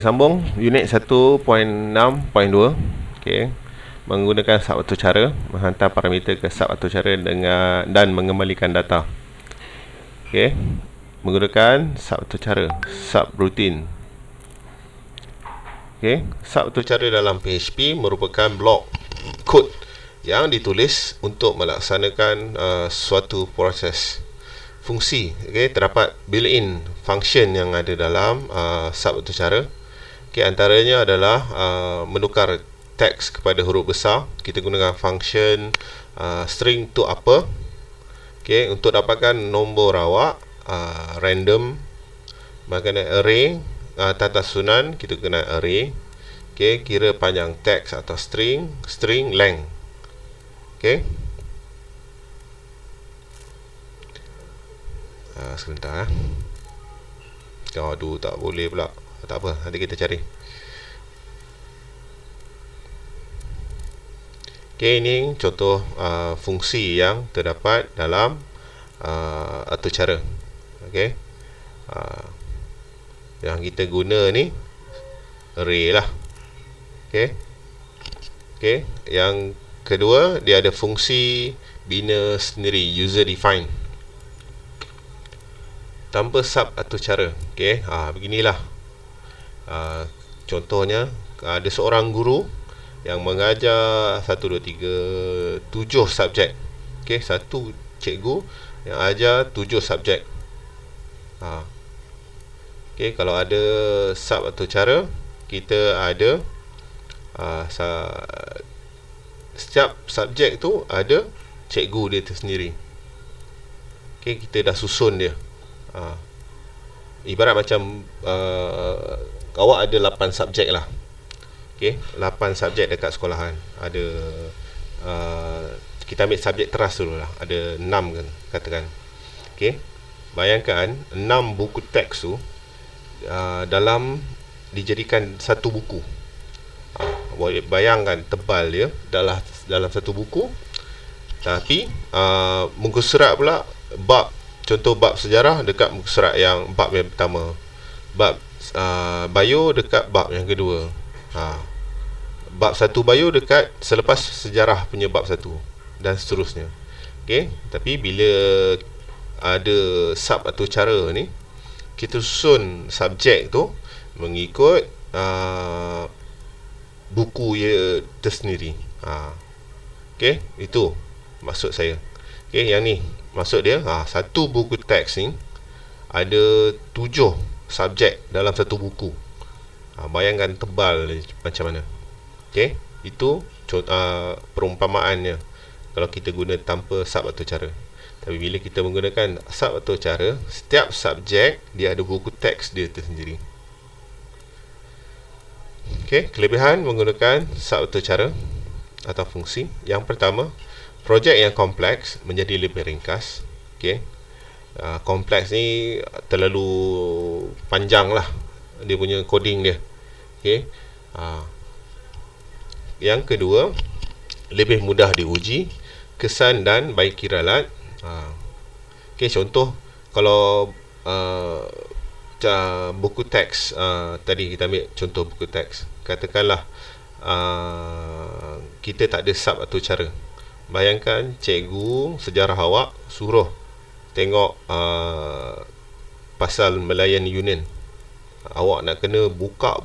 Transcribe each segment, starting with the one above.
Sambung unit 1.6.2. Okey. Menggunakan sub cara menghantar parameter ke sub cara dan mengembalikan data. Okey. Menggunakan sub cara, subroutine. Okey, sub cara dalam PHP merupakan blok kod yang ditulis untuk melaksanakan suatu proses fungsi. Okey, terdapat built-in function yang ada dalam sub cara. Okay, antaranya adalah menukar teks kepada huruf besar. Kita gunakan function string to upper. Okay, untuk dapatkan nombor rawak random, maka array tata susunan kita guna array. Okay, kira panjang teks atau string length. Okay, sebentar. Aduh, tak boleh pula. Tak apa, nanti kita cari. Okay, ini contoh fungsi yang terdapat dalam atur cara. Okay, yang kita guna ni array lah. Okay, okay. Yang kedua, dia ada fungsi bina sendiri, user define, tanpa sub atur cara. Okay, beginilah. Contohnya, ada seorang guru yang mengajar 1, 2, 3, 7 subjek. Okay, satu cikgu yang ajar 7 subjek. Okay, kalau ada sub atur cara, kita ada setiap subjek tu ada cikgu dia tersendiri. Okay, kita dah susun dia. Ibarat macam awak ada 8 subjek lah. Okay, 8 subjek dekat sekolahan. Ada kita ambil subjek teras dulu lah. Ada 6 kan, katakan. Okay, bayangkan 6 buku teks tu dalam dijadikan satu buku. Bayangkan tebal dia dalam satu buku. Tapi muka surat pula, bab, contoh bab sejarah dekat muka surat yang bab yang pertama, bab bio dekat bab yang kedua, bab satu bio dekat selepas sejarah punya bab satu, dan seterusnya. Okay, tapi bila ada sub atau cara ni, kita susun subjek tu mengikut buku ia tersendiri. Okay, itu maksud saya. Okay, yang ni maksud dia, satu buku teks ni ada 7 subjek dalam satu buku. Bayangkan tebal macam mana. Okay, itu perumpamaannya kalau kita guna tanpa sub atau cara. Tapi bila kita menggunakan sub atau cara, setiap subjek dia ada buku teks dia tersendiri. Okay, kelebihan menggunakan sub atau cara atau fungsi. Yang pertama, projek yang kompleks menjadi lebih ringkas. Okay, kompleks ni terlalu panjang lah dia punya coding dia. Okay, yang kedua, lebih mudah diuji kesan dan baiki ralat. Okay, contoh kalau buku teks, tadi kita ambil contoh buku teks. Katakanlah kita tak ada sub atau cara. Bayangkan cikgu sejarah awak suruh tengok pasal Melayan Union. Awak nak kena buka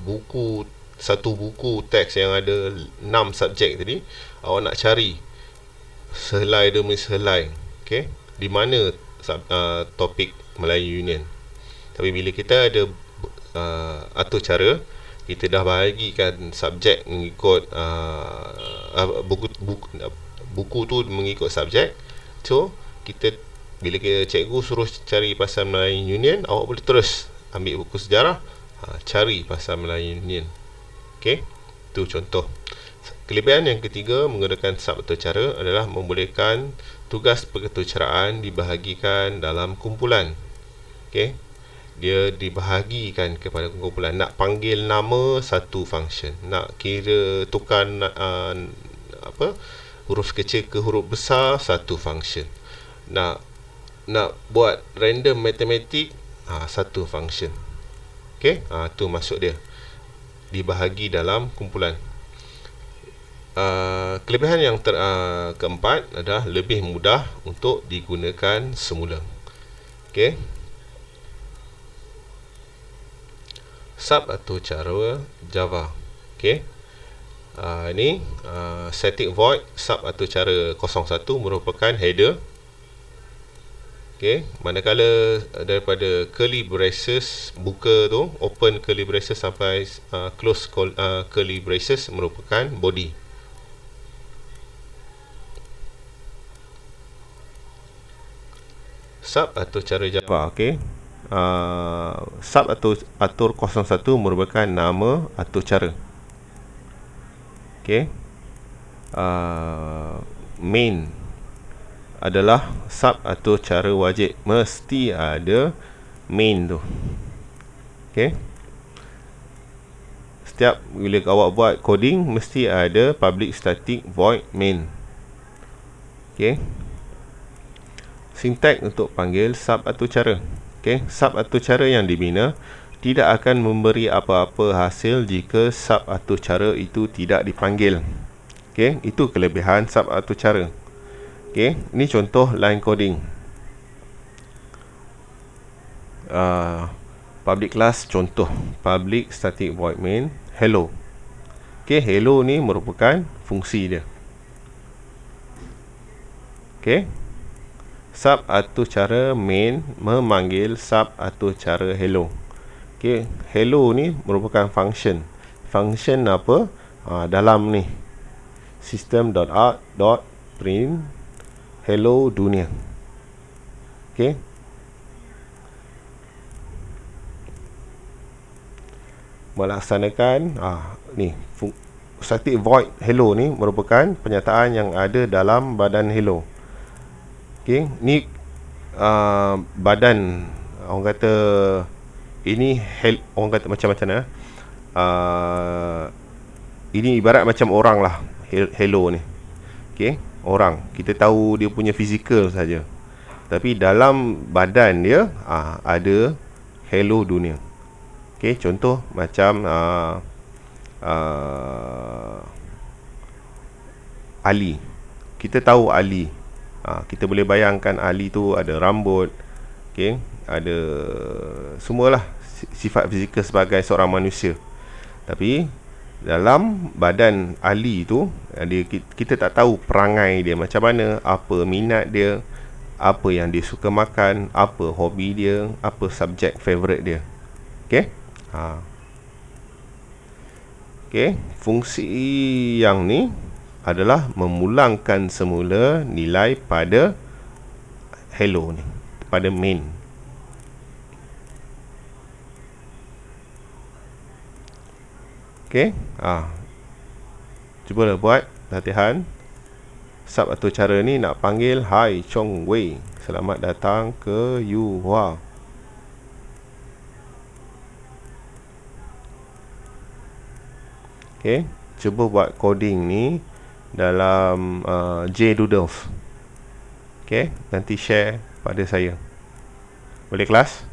satu buku teks yang ada 6 subjek tadi. Awak nak cari sehelai demi sehelai. Okay, di mana topik Melayu Union. Tapi bila kita ada atur cara, kita dah bahagikan subjek mengikut buku tu mengikut subjek. So kita, bila cikgu suruh cari pasal Melayu Union, awak boleh terus ambil buku sejarah, cari pasal Melayu Union. Okay, itu contoh. Kelebihan yang ketiga menggunakan sub atau cara adalah membolehkan tugas pengeturcaraan dibahagikan dalam kumpulan. Okay, dia dibahagikan kepada kumpulan. Nak panggil nama, satu function. Nak kira tukar huruf kecil ke huruf besar, satu function. Nak buat random matematik, satu function. Okay, tu maksud dia. dibahagi dalam kumpulan. Kelebihan yang keempat adalah lebih mudah untuk digunakan semula. Okey. Sub atau cara Java. Okey. Ini static void sub atau cara 01 merupakan header. Okey, manakala daripada curly braces buka tu, open curly braces sampai close curly braces merupakan body. Sub atau cara Java. Okey. Sub atau atur 01 merupakan nama atau cara. Okey. Main adalah sub atau cara wajib. Mesti ada main tu. Okey. Setiap bila awak buat coding mesti ada public static void main. Okey. Sintak untuk panggil sub atau cara. Okey, sub atau cara yang dibina tidak akan memberi apa-apa hasil jika sub atau cara itu tidak dipanggil. Okey, itu kelebihan sub atau cara. Okey, ini contoh line coding. Public class contoh public static void main hello. Okey, hello ni merupakan fungsi dia. Okey. Sub atau cara main memanggil sub atau cara hello. Okey, hello ni merupakan function. Function apa? Dalam ni system.out.print hello dunia. Okey. Melaksanakan ni static void hello ni merupakan penyataan yang ada dalam badan hello. Okey, ni badan orang kata ini orang kata macam-macam ini ibarat macam orang lah hello ni. Okey, orang kita tahu dia punya fizikal saja, tapi dalam badan dia ada hello dunia. Okey, contoh macam Ali. Kita tahu Ali. Kita boleh bayangkan Ali tu ada rambut, okay, ada semualah sifat fizikal sebagai seorang manusia. Tapi dalam badan Ali tu kita tak tahu perangai dia macam mana, apa minat dia, apa yang dia suka makan, apa hobi dia, apa subjek favourite dia. Okay. Okay, fungsi yang ni adalah memulangkan semula nilai pada hello ni, pada main. Okey, cubalah buat latihan. Sub atau cara ni nak panggil Hai Chong Wei, selamat datang ke Yuhua. Okey, cuba buat coding ni dalam JDoodles. Okey, nanti share pada saya. Boleh kelas?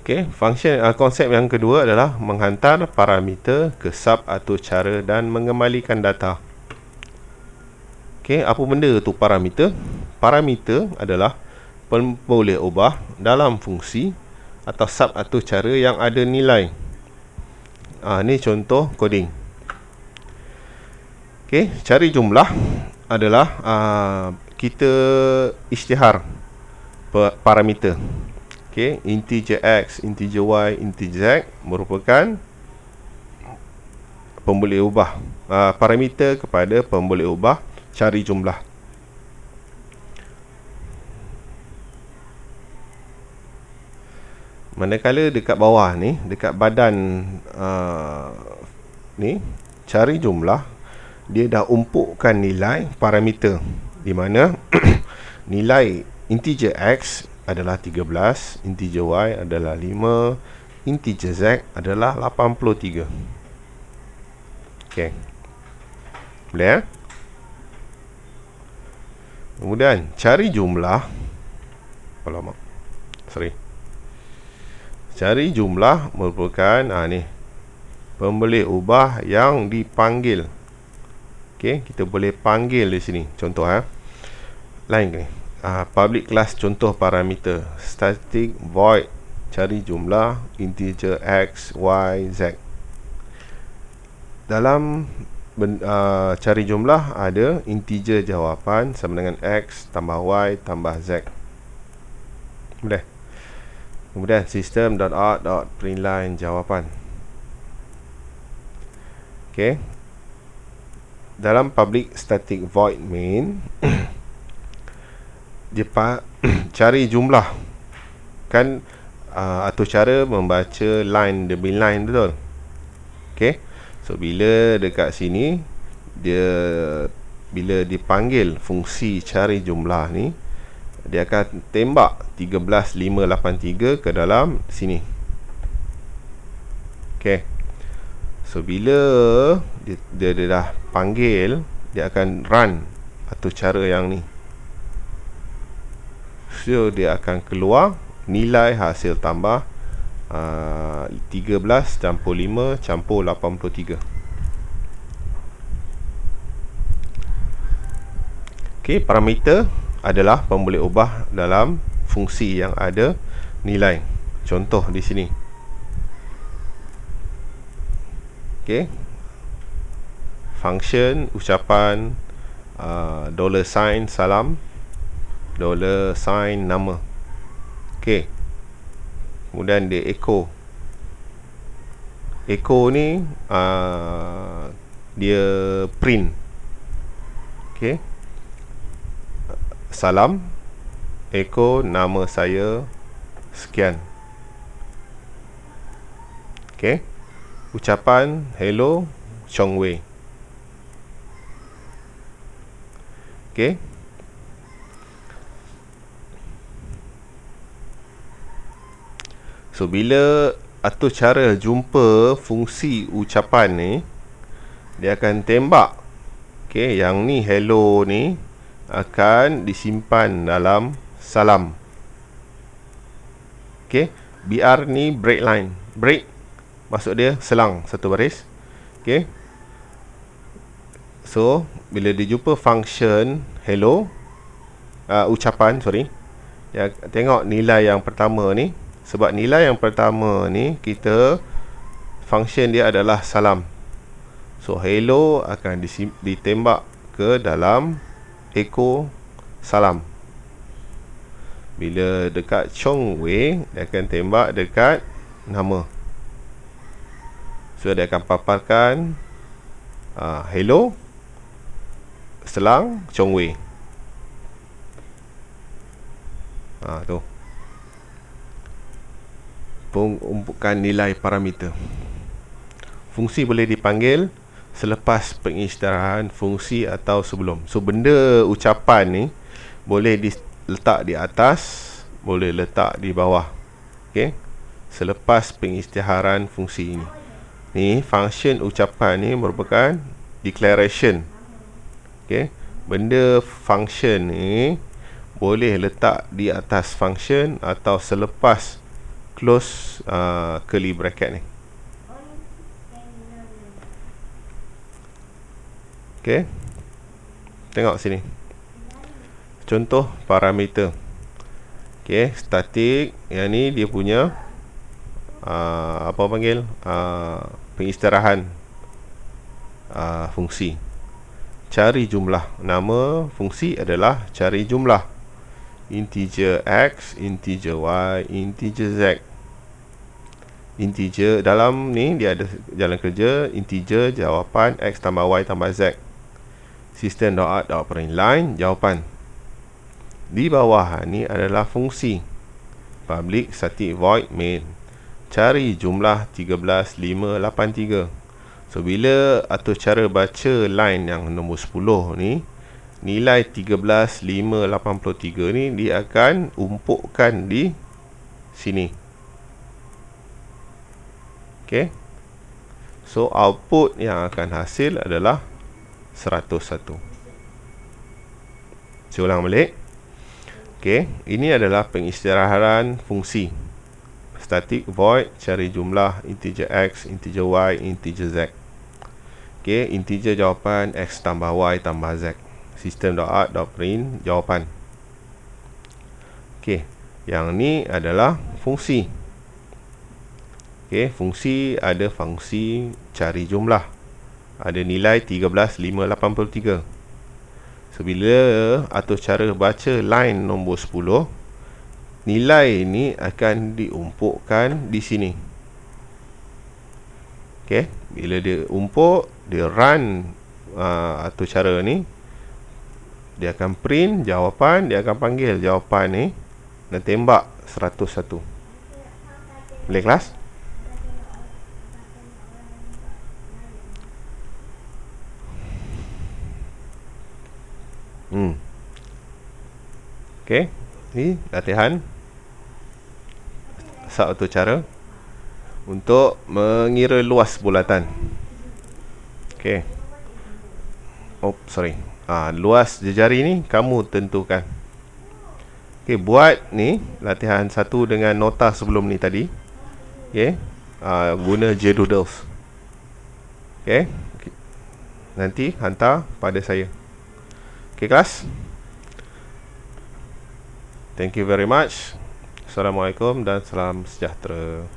Okey, function konsep yang kedua adalah menghantar parameter ke sub atau cara dan mengembalikan data. Okey, apa benda tu parameter? Parameter adalah boleh ubah dalam fungsi atau sub atau cara yang ada nilai. Ni contoh coding. Okey, cari jumlah adalah kita isytihar parameter. Okey, integer x, integer y, integer z merupakan pemboleh ubah, parameter kepada pemboleh ubah cari jumlah. Manakala dekat bawah ni, dekat badan ni cari jumlah, dia dah umpukkan nilai parameter, di mana nilai integer x adalah 13, integer y adalah 5, integer z adalah 83. Okey, boleh Kemudian cari jumlah, alamak, sorry, Cari jumlah merupakan ni pemboleh ubah yang dipanggil. Okey, kita boleh panggil di sini. Contoh lain ni. Public class contoh parameter static void cari jumlah integer x, y, z. Dalam cari jumlah ada integer jawapan sama dengan x tambah y tambah z. Boleh. Kemudian system.out.println jawapan. Okey. Dalam public static void main dia cari jumlah kan, atau cara membaca line demi line, betul? Okey. So bila dekat sini dia bila dipanggil fungsi cari jumlah ni, dia akan tembak 13583 ke dalam sini. Okey. So bila dia dah panggil, dia akan run atau cara yang ni. So dia akan keluar nilai hasil tambah 13 campur 5 campur 83. Okey, parameter adalah pemboleh ubah dalam fungsi yang ada nilai. Contoh di sini. Okey. Function ucapan $sign salam, $sign nama. Okey. Kemudian dia echo. Echo ni dia print. Okey. Salam, echo nama saya sekian. Okey. Ucapan hello Chong Wei. Okey. So bila atau cara jumpa fungsi ucapan ni, dia akan tembak. Okey, yang ni hello ni akan disimpan dalam salam. Okey, BR ni break line. Break maksud dia selang satu baris. Okey. So bila dijumpa function hello, ucapan ya, tengok nilai yang pertama ni. Sebab nilai yang pertama ni kita function dia adalah salam. So hello akan ditembak ke dalam echo salam. Bila dekat Chong Wei, dia akan tembak dekat nama. So dia akan paparkan hello selang Chong Wei. Tu pengumpulkan nilai parameter. Fungsi boleh dipanggil selepas pengisytiharan fungsi atau sebelum. So benda ucapan ni boleh diletak di atas, boleh letak di bawah. Okey. Selepas pengisytiharan fungsi ini. Ni function ucapan ni merupakan declaration. Okey. Benda function ni boleh letak di atas function atau selepas close curly bracket ni. Okey. Tengok sini. Contoh parameter. Okey, static. Yang ni dia punya apa panggil? Pengisytiharan fungsi. Cari jumlah. Nama fungsi adalah cari jumlah. Integer x, integer y, integer z. Integer dalam ni dia ada jalan kerja integer jawapan x tambah y tambah z. System.out.println jawapan. Di bawah ni adalah fungsi public static void main. Cari jumlah 13583. So bila atau cara baca line yang nombor 10 ni, nilai 13583 ni dia akan umpukkan di sini. Okey. So output yang akan hasil adalah 101. Saya ulang balik. Okey, ini adalah pengisytiharan fungsi static void, cari jumlah integer x, integer y, integer z. Okey, integer jawapan x tambah y tambah z. System.out.print jawapan. Okey, yang ni adalah fungsi. Okey, fungsi ada fungsi cari jumlah. Ada nilai 13,583. So, bila atau cara baca line nombor 10, nilai ini akan diumpukkan di sini. Okey, bila dia umpuk, dia run atau cara ni, dia akan print jawapan, dia akan panggil jawapan ni dan tembak 101. Boleh kelas? Okey, ni latihan satu cara untuk mengira luas bulatan. Okey. Sorry. Luas jejari ni kamu tentukan. Okey, buat ni latihan satu dengan nota sebelum ni tadi. Okey. Guna JDoodles. Okey. Nanti hantar pada saya. Okey, kelas? Thank you very much. Assalamualaikum dan salam sejahtera.